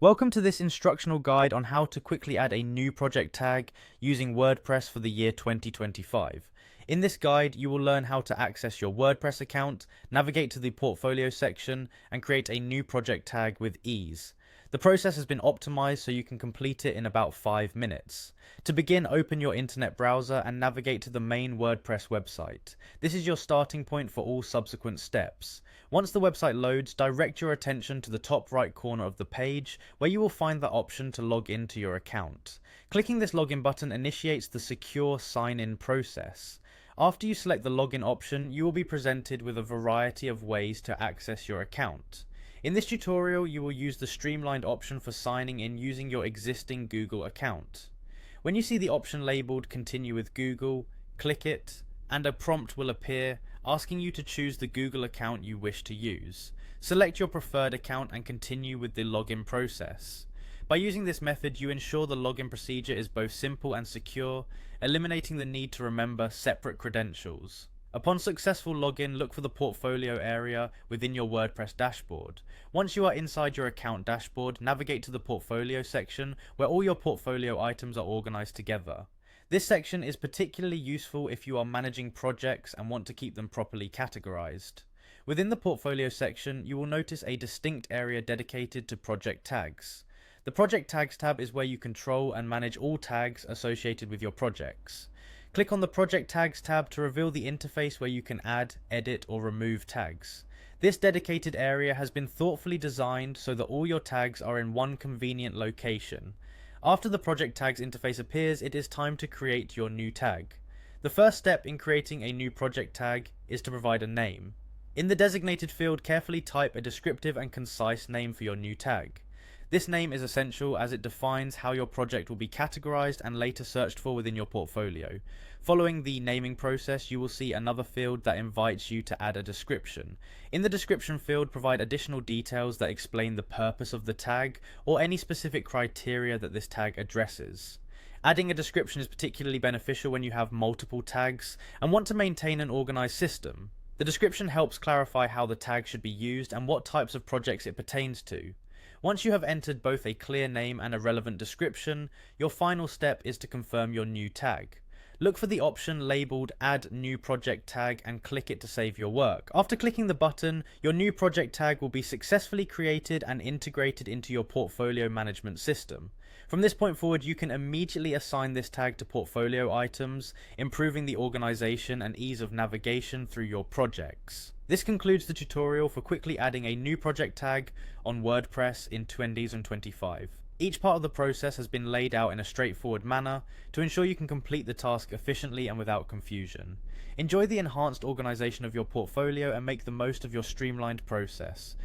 Welcome to this instructional guide on how to quickly add a new project tag using WordPress for the year 2025. In this guide, you will learn how to access your WordPress account, navigate to the portfolio section, and create a new project tag with ease. The process has been optimized so you can complete it in about 5 minutes. To begin, open your internet browser and navigate to the main WordPress website. This is your starting point for all subsequent steps. Once the website loads, direct your attention to the top right corner of the page where you will find the option to log into your account. Clicking this login button initiates the secure sign-in process. After you select the login option, you will be presented with a variety of ways to access your account. In this tutorial, you will use the streamlined option for signing in using your existing Google account. When you see the option labeled Continue with Google, click it, and a prompt will appear asking you to choose the Google account you wish to use. Select your preferred account and continue with the login process. By using this method, you ensure the login procedure is both simple and secure, eliminating the need to remember separate credentials. Upon successful login, look for the portfolio area within your WordPress dashboard. Once you are inside your account dashboard, navigate to the portfolio section where all your portfolio items are organized together. This section is particularly useful if you are managing projects and want to keep them properly categorized. Within the portfolio section, you will notice a distinct area dedicated to project tags. The Project Tags tab is where you control and manage all tags associated with your projects. Click on the Project Tags tab to reveal the interface where you can add, edit, or remove tags. This dedicated area has been thoughtfully designed so that all your tags are in one convenient location. After the Project Tags interface appears, it is time to create your new tag. The first step in creating a new project tag is to provide a name. In the designated field, carefully type a descriptive and concise name for your new tag. This name is essential as it defines how your project will be categorized and later searched for within your portfolio. Following the naming process, you will see another field that invites you to add a description. In the description field, provide additional details that explain the purpose of the tag or any specific criteria that this tag addresses. Adding a description is particularly beneficial when you have multiple tags and want to maintain an organized system. The description helps clarify how the tag should be used and what types of projects it pertains to. Once you have entered both a clear name and a relevant description, your final step is to confirm your new tag. Look for the option labeled Add New Project Tag and click it to save your work. After clicking the button, your new project tag will be successfully created and integrated into your portfolio management system. From this point forward, you can immediately assign this tag to portfolio items, improving the organization and ease of navigation through your projects. This concludes the tutorial for quickly adding a new project tag on WordPress in 2025. Each part of the process has been laid out in a straightforward manner to ensure you can complete the task efficiently and without confusion. Enjoy the enhanced organization of your portfolio and make the most of your streamlined process.